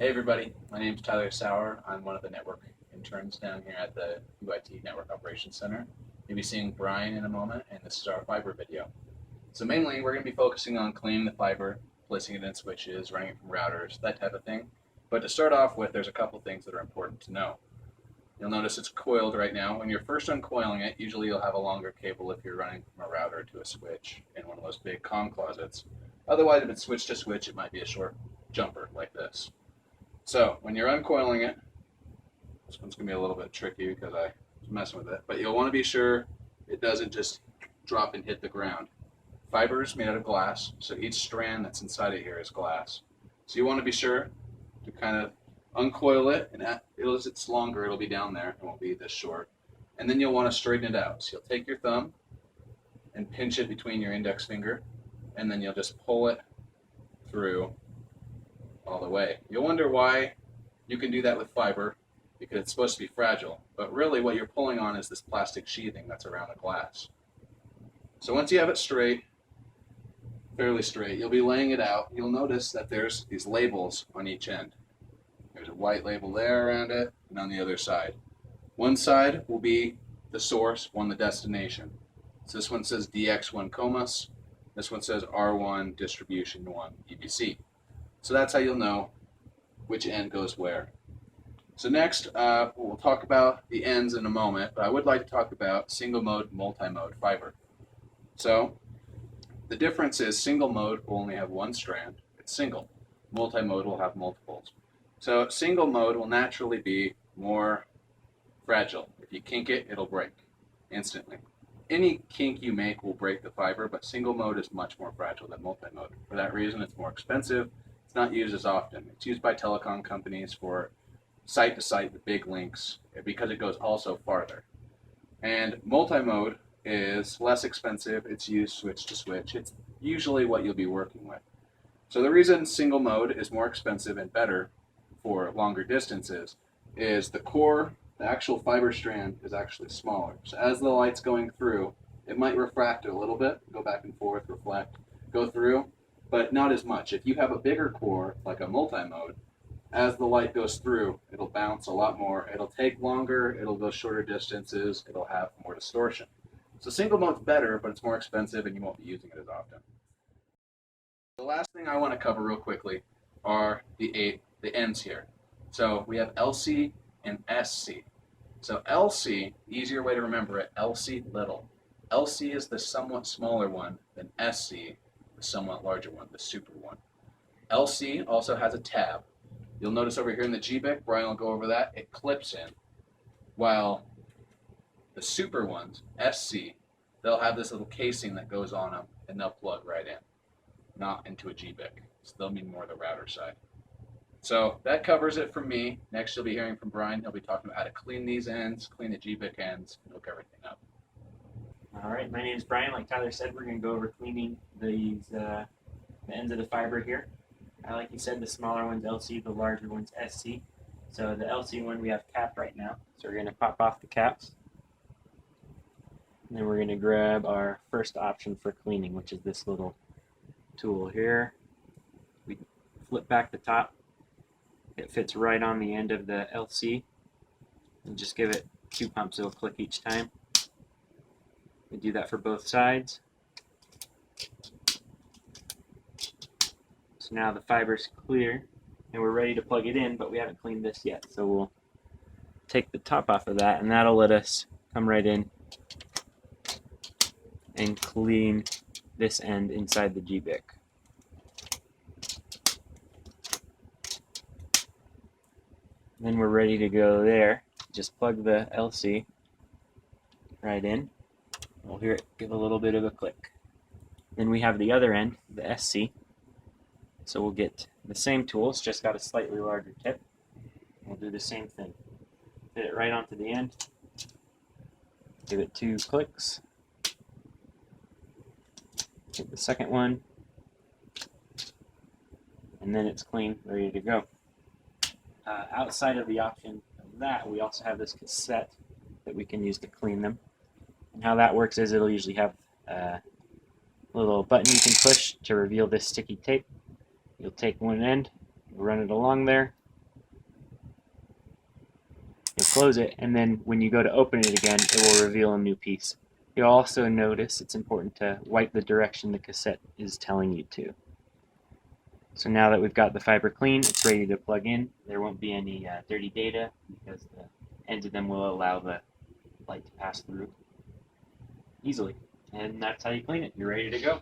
Hey everybody, my name is Tyler Sauer. I'm one of the network interns down here at the UIT Network Operations Center. You'll be seeing Brian in a moment, and this is our fiber video. So mainly, we're going to be focusing on cleaning the fiber, placing it in switches, running it from routers, that type of thing. But to start off with, there's a couple things that are important to know. You'll notice it's coiled right now. When you're first uncoiling it, usually you'll have a longer cable if you're running from a router to a switch in one of those big comm closets. Otherwise, if it's switch to switch, it might be a short jumper like this. So when you're uncoiling it, this one's gonna be a little bit tricky because I was messing with it, but you'll want to be sure it doesn't just drop and hit the ground. Fiber is made out of glass, so each strand that's inside of here is glass. So you want to be sure to kind of uncoil it, and as it's longer, it'll be down there. It won't be this short. And then you'll want to straighten it out. So you'll take your thumb and pinch it between your index finger, and then you'll just pull it through all the way. You'll wonder why you can do that with fiber because it's supposed to be fragile, but really what you're pulling on is this plastic sheathing that's around the glass. So once you have it straight, fairly straight, you'll be laying it out. You'll notice that there's these labels on each end. There's a white label there around it and on the other side. One side will be the source, one the destination. So this one says DX1 Comas. This one says R1 Distribution 1 EBC. So that's how you'll know which end goes where. So next, we'll talk about the ends in a moment, but I would like to talk about single mode, multi-mode fiber. So the difference is single mode will only have one strand. It's single. Multi-mode will have multiples. So single mode will naturally be more fragile. If you kink it, it'll break instantly. Any kink you make will break the fiber, but single mode is much more fragile than multi-mode. For that reason, it's more expensive. It's not used as often. It's used by telecom companies for site to site, the big links, because it goes also farther. And multi-mode is less expensive. It's used switch to switch. It's usually what you'll be working with. So the reason single mode is more expensive and better for longer distances is the core, the actual fiber strand is actually smaller. So as the light's going through, it might refract a little bit, go back and forth, reflect, go through, but not as much. If you have a bigger core, like a multi-mode, as the light goes through, it'll bounce a lot more. It'll take longer, it'll go shorter distances, it'll have more distortion. So single mode's better, but it's more expensive and you won't be using it as often. The last thing I want to cover real quickly are the ends here. So we have LC and SC. So LC, easier way to remember it, LC little. LC is the somewhat smaller one than SC, the somewhat larger one, the super one. LC also has a tab. You'll notice over here in the GBIC, Brian will go over that, it clips in. While the super ones, SC, they'll have this little casing that goes on them and they'll plug right in, not into a GBIC. So they'll be more the router side. So that covers it from me. Next you'll be hearing from Brian. He'll be talking about how to clean these ends, clean the GBIC ends, and hook everything up. All right, my name is Brian. Like Tyler said, we're going to go over cleaning the ends of the fiber here. Like you said, the smaller one's LC, the larger one's SC. So the LC one we have capped right now. So we're going to pop off the caps. And then we're going to grab our first option for cleaning, which is this little tool here. We flip back the top. It fits right on the end of the LC. And just give it 2 pumps. It'll click each time. We do that for both sides. So now the fiber's clear and we're ready to plug it in, but we haven't cleaned this yet. So we'll take the top off of that and that'll let us come right in and clean this end inside the GBIC. Then we're ready to go there. Just plug the LC right in. We'll hear it give a little bit of a click. Then we have the other end, the SC. So we'll get the same tool, it's just got a slightly larger tip. We'll do the same thing. Fit it right onto the end. Give it 2 clicks. Hit the second one. And then it's clean, ready to go. Outside of the option of that, we also have this cassette that we can use to clean them. And how that works is it'll usually have a little button you can push to reveal this sticky tape. You'll take one end, run it along there, You'll close it, and then when you go to open it again, it will reveal a new piece. You'll also notice it's important to wipe the direction the cassette is telling you to. So now that we've got the fiber clean, it's ready to plug in. There won't be any dirty data because the ends of them will allow the light to pass through easily. And that's how you clean it. You're ready to go.